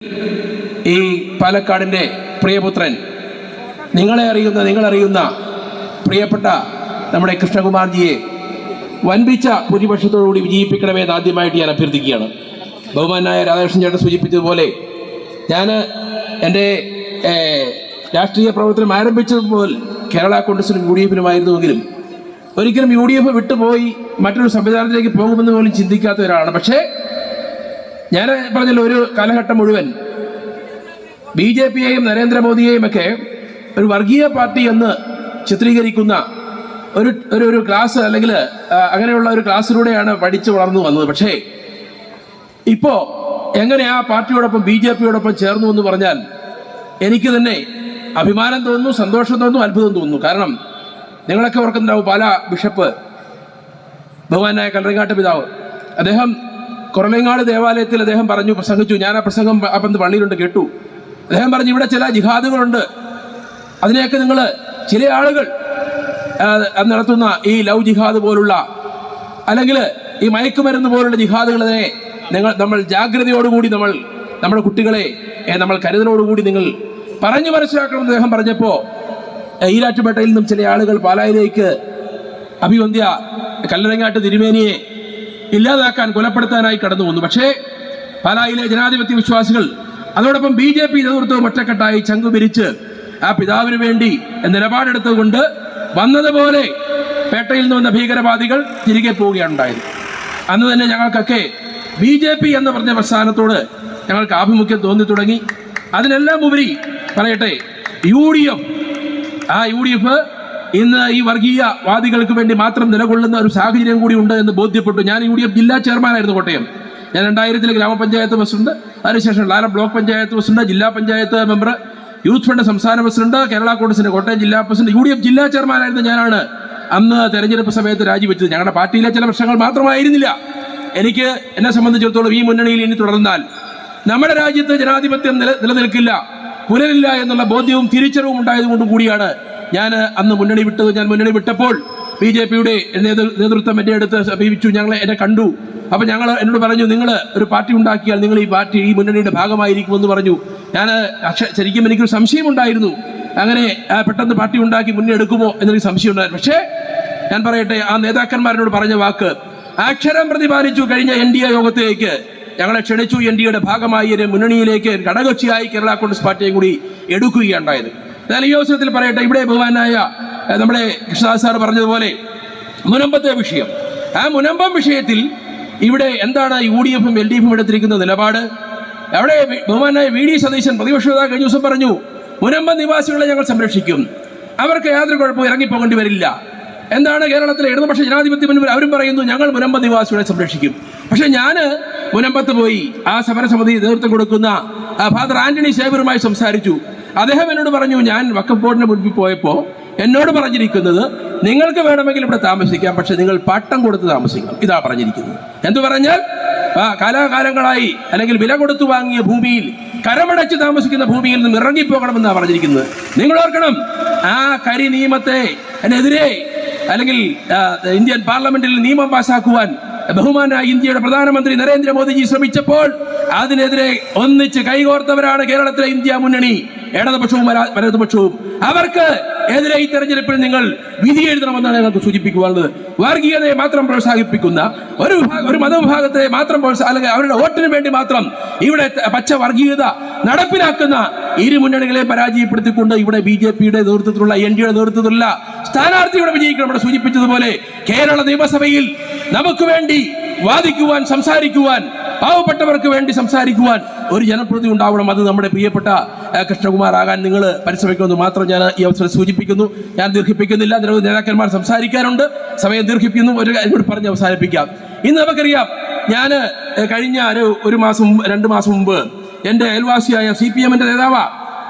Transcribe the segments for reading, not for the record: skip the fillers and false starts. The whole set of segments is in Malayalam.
ഈ പാലക്കാടിൻ്റെ പ്രിയപുത്രൻ നിങ്ങളറിയുന്ന പ്രിയപ്പെട്ട നമ്മുടെ കൃഷ്ണകുമാർജിയെ വൻപിച്ച ഭൂരിപക്ഷത്തോടുകൂടി വിജയിപ്പിക്കണമെന്ന് ആദ്യമായിട്ട് ഞാൻ അഭ്യർത്ഥിക്കുകയാണ്. ബഹുമാനായ രാധാകൃഷ്ണൻ ചേട്ടൻ സൂചിപ്പിച്ചതുപോലെ ഞാൻ എൻ്റെ രാഷ്ട്രീയ പ്രവർത്തനം ആരംഭിച്ചതുപോലെ കേരള കോൺഗ്രസിനും UDF-നുമായിരുന്നുവെങ്കിലും ഒരിക്കലും UDF വിട്ടുപോയി മറ്റൊരു സംവിധാനത്തിലേക്ക് പോകുമെന്ന് പോലും ചിന്തിക്കാത്ത ഒരാളാണ്. പക്ഷേ ഞാൻ പറഞ്ഞല്ലോ, ഒരു കാലഘട്ടം മുഴുവൻ BJP-യെയും നരേന്ദ്രമോദിയെയും ഒക്കെ ഒരു വർഗീയ പാർട്ടി എന്ന് ചിത്രീകരിക്കുന്ന ഒരു ക്ലാസ് അല്ലെങ്കിൽ അങ്ങനെയുള്ള ഒരു ക്ലാസ്സിലൂടെയാണ് പഠിച്ചു വളർന്നു വന്നത്. പക്ഷേ ഇപ്പോൾ എങ്ങനെ ആ പാർട്ടിയോടൊപ്പം BJP-യോടൊപ്പം ചേർന്നു എന്ന് പറഞ്ഞാൽ എനിക്ക് തന്നെ അഭിമാനം തോന്നുന്നു, സന്തോഷം തോന്നുന്നു, അത്ഭുതം തോന്നുന്നു. കാരണം നിങ്ങളൊക്കെ ഓർക്കുന്നുണ്ടാവും, പാലാ ബിഷപ്പ് ബഹുമാനായ കല്ലറങ്ങാട്ട് പിതാവ്, അദ്ദേഹം കുറലങ്ങാട് ദേവാലയത്തിൽ അദ്ദേഹം പ്രസംഗിച്ചു. ഞാൻ ആ പ്രസംഗം അപ്പം പള്ളിയിലുണ്ട് കേട്ടു. അദ്ദേഹം പറഞ്ഞു, ഇവിടെ ചില ജിഹാദുകളുണ്ട്, അതിനെയൊക്കെ നിങ്ങൾ ചില ആളുകൾ നടത്തുന്ന ഈ ലവ് ജിഹാദ് പോലുള്ള അല്ലെങ്കിൽ ഈ മയക്കുമരുന്ന് പോലുള്ള ജിഹാദുകളെ നമ്മൾ ജാഗ്രതയോടുകൂടി നമ്മുടെ കുട്ടികളെ നമ്മൾ കരുതലോടുകൂടി നിങ്ങൾ പറഞ്ഞു മനസ്സിലാക്കണമെന്ന് അദ്ദേഹം പറഞ്ഞപ്പോൾ ഈരാറ്റുപേട്ടയിൽ നിന്നും ചില ആളുകൾ പാലായിലേക്ക് അഭിവന്ദ്യ കല്ലറങ്ങാട്ട് തിരുമേനിയെ ഇല്ലാതാക്കാൻ, കൊലപ്പെടുത്താനായി കടന്നു വന്നു. പക്ഷേ പാലായിലെ ജനാധിപത്യ വിശ്വാസികൾ അതോടൊപ്പം BJP നേതൃത്വം ഒറ്റക്കെട്ടായി ചങ്കുപിരിച്ച് ആ പിതാവിന് വേണ്ടി നിലപാടെടുത്തുകൊണ്ട് വന്നതുപോലെ പേട്ടയിൽ നിന്ന് വന്ന ഭീകരവാദികൾ തിരികെ പോവുകയാണ് ഉണ്ടായത്. അന്ന് തന്നെ ഞങ്ങൾക്കൊക്കെ BJP എന്ന് പറഞ്ഞ പ്രസ്ഥാനത്തോട് ഞങ്ങൾക്ക് ആഭിമുഖ്യം തോന്നി തുടങ്ങി. അതിനെല്ലാം ഉപരി പറയട്ടെ, UDF ഇന്ന് ഈ വർഗീയവാദികൾക്ക് വേണ്ടി മാത്രം നിലകൊള്ളുന്ന ഒരു സാഹചര്യം കൂടി ഉണ്ട് എന്ന് ബോധ്യപ്പെട്ടു. ഞാൻ UDF ജില്ലാ ചെയർമാനായിരുന്നു കോട്ടയം. ഞാൻ 2000 ഗ്രാമപഞ്ചായത്ത് പ്രസിഡന്റ്, അതിനുശേഷം ലാലം ബ്ലോക്ക് പഞ്ചായത്ത് പ്രസിഡന്റ്, ജില്ലാ പഞ്ചായത്ത് മെമ്പർ, യൂത്ത് ഫണ്ട് സംസ്ഥാന പ്രസിഡന്റ്, കേരള കോൺഗ്രസിന്റെ കോട്ടയം ജില്ലാ പ്രസിഡന്റ്, UDF ജില്ലാ ചെയർമാനായിരുന്ന ഞാനാണ് അന്ന് തെരഞ്ഞെടുപ്പ് സമയത്ത് രാജിവെച്ചത്. ഞങ്ങളുടെ പാർട്ടിയിലെ ചില പ്രശ്നങ്ങൾ മാത്രമായിരുന്നില്ല. എന്നെ സംബന്ധിച്ചിടത്തോളം ഈ മുന്നണിയിൽ ഇനി തുടർന്നാൽ നമ്മുടെ രാജ്യത്ത് ജനാധിപത്യം നിലനിൽക്കില്ല, പുലരില്ല എന്നുള്ള ബോധ്യവും തിരിച്ചറിവും ഉണ്ടായതുകൊണ്ടും കൂടിയാണ് ഞാൻ അന്ന് മുന്നണി വിട്ടത്. ഞാൻ മുന്നണി വിട്ടപ്പോൾ BJP-യുടെ നേതൃത്വം എൻ്റെ അടുത്ത് സമീപിച്ചു, എന്നെ കണ്ടു. അപ്പം എന്നോട് പറഞ്ഞു, നിങ്ങൾ ഒരു പാർട്ടി ഉണ്ടാക്കിയാൽ നിങ്ങൾ ഈ മുന്നണിയുടെ ഭാഗമായിരിക്കുമെന്ന് പറഞ്ഞു. ശരിക്കും എനിക്കൊരു സംശയമുണ്ടായിരുന്നു, അങ്ങനെ പെട്ടെന്ന് പാർട്ടി ഉണ്ടാക്കി മുന്നെടുക്കുമോ എന്നൊരു സംശയം ഉണ്ടായിരുന്നു. പക്ഷേ ഞാൻ പറയട്ടെ, ആ നേതാക്കന്മാരോട് പറഞ്ഞ വാക്ക് അക്ഷരം പ്രതിപാലിച്ചു. കഴിഞ്ഞ NDA യോഗത്തിലേക്ക് ഞങ്ങളെ ക്ഷണിച്ചു, NDAയുടെ ഭാഗമായി ഒരു മുന്നണിയിലേക്ക് ഘടകകക്ഷിയായി കേരള കോൺഗ്രസ് പാർട്ടിയെ കൂടി എടുക്കുകയുണ്ടായത്. എന്നാൽ ഈ അവസരത്തിൽ പറയട്ടെ, ഇവിടെ ബഹുമാനായ നമ്മുടെ കൃഷ്ണദാസ് സാർ പറഞ്ഞതുപോലെ മുനമ്പത്തെ വിഷയം, ആ മുനമ്പം വിഷയത്തിൽ ഇവിടെ എന്താണ് UDF-ഉം LDF-ഉം എടുത്തിരിക്കുന്ന നിലപാട്? അവിടെ ബഹുമാനായ VD സതീശൻ പ്രതിപക്ഷ നേതാവ് കഴിഞ്ഞ ദിവസം പറഞ്ഞു, മുനമ്പം നിവാസികളെ ഞങ്ങൾ സംരക്ഷിക്കും, അവർക്ക് യാതൊരു കുഴപ്പവും ഇറങ്ങിപ്പോകേണ്ടി വരില്ല. എന്താണ് കേരളത്തിലെ ഇടതുപക്ഷ ജനാധിപത്യ മുന്നണി അവരും പറയുന്നു, ഞങ്ങൾ മുനമ്പം നിവാസികളെ സംരക്ഷിക്കും. പക്ഷെ ഞാൻ മുനമ്പത്ത് പോയി ആ സമരസമിതി നേതൃത്വം കൊടുക്കുന്ന ഫാദർ ആന്റണി സേവറുമായി സംസാരിച്ചു. അദ്ദേഹം എന്നോട് പറഞ്ഞു, ഞാൻ വഖഫ് ബോർഡിന് മുൻപിൽ പോയപ്പോൾ എന്നോട് പറഞ്ഞിരിക്കുന്നത്, നിങ്ങൾക്ക് വേണമെങ്കിൽ ഇവിടെ താമസിക്കാം, പക്ഷെ നിങ്ങൾ പട്ടം കൊടുത്ത് താമസിക്കണം. ഇതാ പറഞ്ഞിരിക്കുന്നത്. എന്തു പറഞ്ഞാൽ കാലാകാലങ്ങളായി അല്ലെങ്കിൽ വില കൊടുത്തു വാങ്ങിയ ഭൂമിയിൽ, കരമടച്ച് താമസിക്കുന്ന ഭൂമിയിൽ നിന്നും ഇറങ്ങിപ്പോകണമെന്നാണ് പറഞ്ഞിരിക്കുന്നത്. നിങ്ങൾ ഓർക്കണം, ആ കരി നിയമത്തെ എതിരെ അല്ലെങ്കിൽ ഇന്ത്യൻ പാർലമെന്റിൽ നിയമം പാസാക്കുവാൻ ബഹുമാനായ ഇന്ത്യയുടെ പ്രധാനമന്ത്രി നരേന്ദ്രമോദിജി ശ്രമിച്ചപ്പോൾ അതിനെതിരെ ഒന്നിച്ച് കൈകോർത്തവരാണ് കേരളത്തിലെ ഇന്ത്യ മുന്നണി, ഇടതുപക്ഷവും വലതുപക്ഷവും. അവർക്ക് എതിരെ ഈ തെരഞ്ഞെടുപ്പിൽ നിങ്ങൾ വിധി എഴുതണമെന്നാണ് ഞങ്ങൾക്ക് സൂചിപ്പിക്കുവാനുള്ളത്. വർഗീയതയെ മാത്രം പ്രോത്സാഹിപ്പിക്കുന്ന ഒരു മതവിഭാഗത്തെ മാത്രം അല്ലെങ്കിൽ അവരുടെ വോട്ടിന് വേണ്ടി മാത്രം ഇവിടെ പച്ച വർഗീയത നടപ്പിലാക്കുന്ന ഇരു മുന്നണികളെ പരാജയപ്പെടുത്തിക്കൊണ്ട് ഇവിടെ BJP-യുടെ നേതൃത്വത്തിലുള്ള NDAയുടെ നേതൃത്വത്തിലുള്ള സ്ഥാനാർത്ഥി ഇവിടെ വിജയിക്കണം. ഇവിടെ സൂചിപ്പിച്ചതുപോലെ കേരള നിയമസഭയിൽ നമുക്ക് വേണ്ടി വാദിക്കുവാൻ, സംസാരിക്കുവാൻ, പാവപ്പെട്ടവർക്ക് വേണ്ടി സംസാരിക്കുവാൻ ഒരു ജനപ്രതിനിധി ഉണ്ടാവണം. അത് നമ്മുടെ പ്രിയപ്പെട്ട കൃഷ്ണകുമാർ ആകാൻ നിങ്ങൾ പരിശ്രമിക്കുമെന്ന് മാത്രം ഞാൻ ഈ അവസരം സൂചിപ്പിക്കുന്നു. ഞാൻ ദീർഘിപ്പിക്കുന്നില്ല, നിരവധി നേതാക്കന്മാർ സംസാരിക്കാനുണ്ട്, സമയം ദീർഘിപ്പിക്കുന്നു. ഒരു കാര്യം കൂടി പറഞ്ഞ് അവസാനിപ്പിക്കാം. ഇന്ന് നമുക്കറിയാം, ഞാൻ കഴിഞ്ഞ ഒരു മാസം 2 മാസം മുമ്പ് എൻ്റെ അയൽവാസിയായ CPM-ന്റെ നേതാവ്,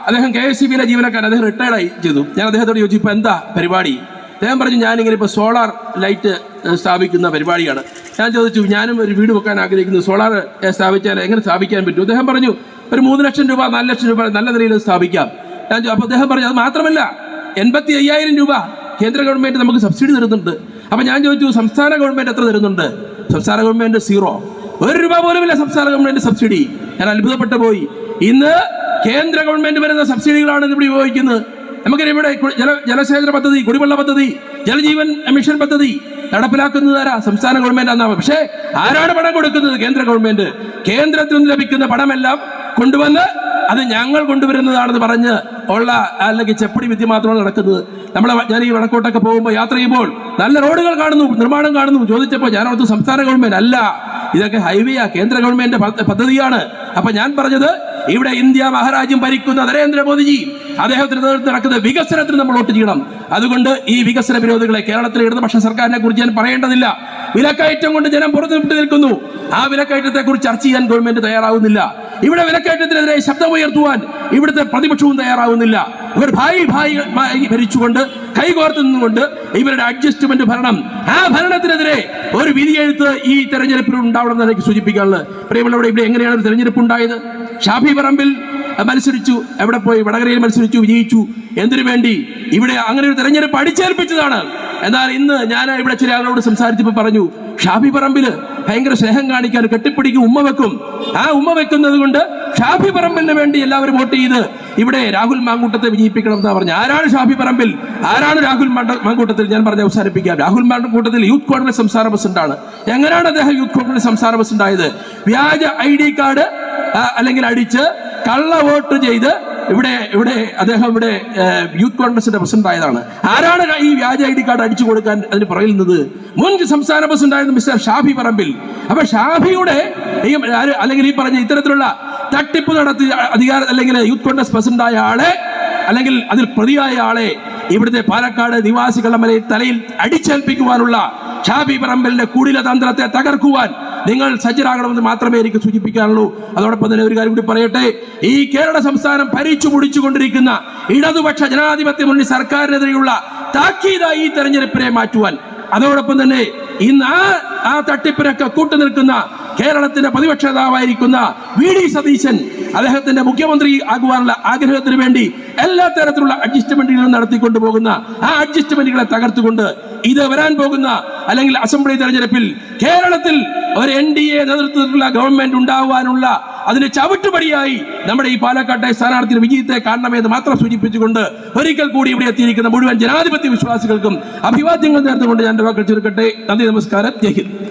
അദ്ദേഹം KSCB-യിലെ ജീവനക്കാരൻ, അദ്ദേഹം റിട്ടയർഡായി ചെയ്തു. ഞാൻ അദ്ദേഹത്തോട് ചോദിച്ചു, ഇപ്പോൾ എന്താ പരിപാടി? അദ്ദേഹം പറഞ്ഞു, ഞാനിങ്ങനെ ഇപ്പോൾ സോളാർ ലൈറ്റ് സ്ഥാപിക്കുന്ന പരിപാടിയാണ്. ഞാൻ ചോദിച്ചു, ഞാനും ഒരു വീട് വെക്കാൻ ആഗ്രഹിക്കുന്നു, സോളാർ സ്ഥാപിച്ചാൽ എങ്ങനെ സ്ഥാപിക്കാൻ പറ്റും? അദ്ദേഹം പറഞ്ഞു, ഒരു 3 ലക്ഷം രൂപ 4 ലക്ഷം രൂപ നല്ല നിലയിൽ സ്ഥാപിക്കാം. അപ്പോൾ അദ്ദേഹം പറഞ്ഞു, അത് മാത്രമല്ല 85,000 രൂപ കേന്ദ്ര ഗവൺമെന്റ് നമുക്ക് സബ്സിഡി തരുന്നുണ്ട്. അപ്പോൾ ഞാൻ ചോദിച്ചു, സംസ്ഥാന ഗവൺമെന്റ് എത്ര തരുന്നുണ്ട്? സംസ്ഥാന ഗവൺമെന്റ് 0, 1 രൂപ പോലുമില്ല സംസ്ഥാന ഗവൺമെന്റ് സബ്സിഡി. ഞാൻ അത്ഭുതപ്പെട്ടു പോയി. ഇന്ന് കേന്ദ്ര ഗവൺമെന്റ് വരുന്ന സബ്സിഡികളാണ് ഇവിടെ ഉപയോഗിക്കുന്നത്. നമുക്കറിയാം ഇവിടെ ജലസേചന പദ്ധതി, കുടിവെള്ള പദ്ധതി, ജലജീവൻ മിഷൻ പദ്ധതി നടപ്പിലാക്കുന്നത് ആരാ? സംസ്ഥാന ഗവൺമെന്റ് എന്നാണ്. പക്ഷേ ആരാണ് പണം കൊടുക്കുന്നത്? കേന്ദ്ര ഗവൺമെന്റ്. കേന്ദ്രത്തിൽ നിന്ന് ലഭിക്കുന്ന പണമെല്ലാം കൊണ്ടുവന്ന് അത് ഞങ്ങൾ കൊണ്ടുവരുന്നതാണെന്ന് പറഞ്ഞ് ഉള്ള അല്ലെങ്കിൽ ചെപ്പടി വിദ്യ മാത്രമാണ് നടക്കുന്നത്. ഞാൻ ഈ വടക്കോട്ടൊക്കെ പോകുമ്പോൾ യാത്ര ചെയ്യുമ്പോൾ നല്ല റോഡുകൾ കാണുന്നു, നിർമ്മാണം കാണുന്നു. ചോദിച്ചപ്പോൾ ഞാൻ ഓർത്തു സംസ്ഥാന ഗവൺമെന്റ് അല്ല, ഇതൊക്കെ ഹൈവേയാ, കേന്ദ്ര ഗവൺമെന്റ് പദ്ധതിയാണ്. അപ്പൊ ഞാൻ പറഞ്ഞത് ഇവിടെ ഇന്ത്യ മഹാരാജ്യം ഭരിക്കുന്ന നരേന്ദ്രമോദിജി അദ്ദേഹത്തിന് നേതൃത്വം നടക്കുന്ന വികസനത്തിന് നമ്മൾ വോട്ട് ചെയ്യണം. അതുകൊണ്ട് ഈ വികസന വിരോധികളെ കേരളത്തിലെ ഇടതുപക്ഷ സർക്കാരിനെ കുറിച്ച് ഞാൻ പറയേണ്ടതില്ല. വിലക്കയറ്റം കൊണ്ട് ജനം പുറത്തുവിട്ട് നിൽക്കുന്നു. ആ വിലക്കയറ്റത്തെ കുറിച്ച് ചർച്ച ചെയ്യാൻ ഗവൺമെന്റ് തയ്യാറാവുന്നില്ല. ഇവിടെ വിലക്കയറ്റത്തിനെതിരെ ശബ്ദമുയർത്തുവാൻ ഇവിടുത്തെ പ്രതിപക്ഷവും തയ്യാറാവുന്നില്ല. ഇവർ ഭായി ഭരിച്ചുകൊണ്ട് കൈകോർത്ത് നിന്നുകൊണ്ട് ഇവരുടെ അഡ്ജസ്റ്റ്മെന്റ് ഭരണം, ആ ഭരണത്തിനെതിരെ ഒരു വിധിയെഴുത്ത് ഈ തെരഞ്ഞെടുപ്പിൽ ഉണ്ടാവണമെന്ന് എനിക്ക് സൂചിപ്പിക്കാനുള്ളത്. പ്രിയമുള്ളവരെ, ഇവിടെ എങ്ങനെയാണ് ഒരു തെരഞ്ഞെടുപ്പ് ഉണ്ടായത്? ഷാഫി പറമ്പിൽ മത്സരിച്ചു, എവിടെ പോയി? വടകരയിൽ മത്സരിച്ചു, വിജയിച്ചു. എന്തിനു വേണ്ടി? ഇവിടെ അങ്ങനെ ഒരു തെരഞ്ഞെടുപ്പ് അടിച്ചേൽപ്പിച്ചതാണ്. എന്നാൽ ഇന്ന് ഞാൻ ഇവിടെ ചില ആളോട് സംസാരിച്ചപ്പോൾ പറഞ്ഞു, ഷാഫി പറമ്പില് ഭയങ്കര സ്നേഹം കാണിക്കാൻ കെട്ടിപ്പിടിക്കും, ഉമ്മ വെക്കും. ആ ഉമ്മ വെക്കുന്നത് കൊണ്ട് ഷാഫി പറമ്പിലിന് വേണ്ടി എല്ലാവരും വോട്ട് ചെയ്ത് ഇവിടെ രാഹുൽ മാങ്കൂട്ടത്തെ വിജയിപ്പിക്കണം എന്നാ പറഞ്ഞു. ആരാണ് ഷാഫി പറമ്പിൽ? ആരാണ് രാഹുൽ മാങ്കൂട്ടത്തിൽ? ഞാൻ പറഞ്ഞ അവസാനിപ്പിക്കാം. രാഹുൽ മാങ്കൂട്ടത്തിൽ യൂത്ത് കോൺഗ്രസ് സംസ്ഥാന പ്രസിഡന്റാണ്. എങ്ങനെയാണ് അദ്ദേഹം യൂത്ത് കോൺഗ്രസ് സംസ്ഥാന പ്രസിഡന്റ് ആയത്? വ്യാജ ID കാർഡ് അല്ലെങ്കിൽ അടിച്ച് കള്ള വോട്ട് ചെയ്ത് ഇവിടെ അദ്ദേഹം ഇവിടെ യൂത്ത് കോൺഗ്രസിന്റെ പ്രസിഡന്റ് ആയതാണ്. ആരാണ് ഈ വ്യാജ ID കാർഡ് അടിച്ചു കൊടുക്കാൻ അതിന് പറയുന്നത്? മുൻ സംസ്ഥാന പ്രസിഡന്റ് ആയിരുന്ന മിസ്റ്റർ ഷാഫി പറമ്പിൽ. അപ്പൊ ഷാഫിയുടെ അല്ലെങ്കിൽ ഈ പറഞ്ഞ ഇത്തരത്തിലുള്ള തട്ടിപ്പ് നടത്തി അല്ലെങ്കിൽ യൂത്ത് കോൺഗ്രസ് പ്രസിഡന്റ് ആയ ആളെ അല്ലെങ്കിൽ അതിൽ പ്രതിയായ ആളെ ഇവിടുത്തെ പാലക്കാട് നിവാസികളുടെ തലയിൽ അടിച്ചേൽപ്പിക്കുവാനുള്ള ഷാഫി പറമ്പലിന്റെ കുടില തന്ത്രത്തെ തകർക്കുവാൻ നിങ്ങൾ സജ്ജരാകണമെന്ന് മാത്രമേ എനിക്ക് സൂചിപ്പിക്കാനുള്ളൂ. അതോടൊപ്പം തന്നെ ഒരു കാര്യം കൂടി പറയട്ടെ. ഈ കേരള സംസ്ഥാനം ഭരിച്ചു മുടിച്ചുകൊണ്ടിരിക്കുന്ന ഇടതുപക്ഷ ജനാധിപത്യ മുന്നണി സർക്കാരിനെതിരെയുള്ള താക്കീതായി ഈ തെരഞ്ഞെടുപ്പിനെ മാറ്റുവാൻ, അതോടൊപ്പം തന്നെ ഇന്ന് ആ തട്ടിപ്പിനൊക്കെ കൂട്ടുനിൽക്കുന്ന കേരളത്തിന്റെ പ്രതിപക്ഷ നേതാവായിരിക്കുന്ന VD സതീശൻ അദ്ദേഹത്തിന്റെ മുഖ്യമന്ത്രി ആകുവാനുള്ള ആഗ്രഹത്തിന് വേണ്ടി എല്ലാ തരത്തിലുള്ള അഡ്ജസ്റ്റ്മെന്റുകളും നടത്തിക്കൊണ്ടു പോകുന്ന ആ അഡ്ജസ്റ്റ്മെന്റുകളെ തകർത്തുകൊണ്ട് ഇത് വരാൻ പോകുന്ന അല്ലെങ്കിൽ അസംബ്ലി തെരഞ്ഞെടുപ്പിൽ കേരളത്തിൽ ഒരു NDA നേതൃത്വത്തിലുള്ള ഗവൺമെന്റ് ഉണ്ടാവാനുള്ള അതിന് ചവിട്ടുപടിയായി നമ്മുടെ ഈ പാലക്കാട്ടെ സ്ഥാനാർത്ഥിയുടെ വിജയത്തെ കാണണമെന്ന് മാത്രം സൂചിപ്പിച്ചുകൊണ്ട് ഒരിക്കൽ കൂടി ഇവിടെ എത്തിയിരിക്കുന്ന മുഴുവൻ ജനാധിപത്യ വിശ്വാസികൾക്കും അഭിവാദ്യങ്ങൾ നേർന്നുകൊണ്ട് ഞാൻ വാക്കുകൾ ചുരുക്കട്ടെ. നന്ദി, നമസ്കാരം, ജയ് ഹിന്ദ്.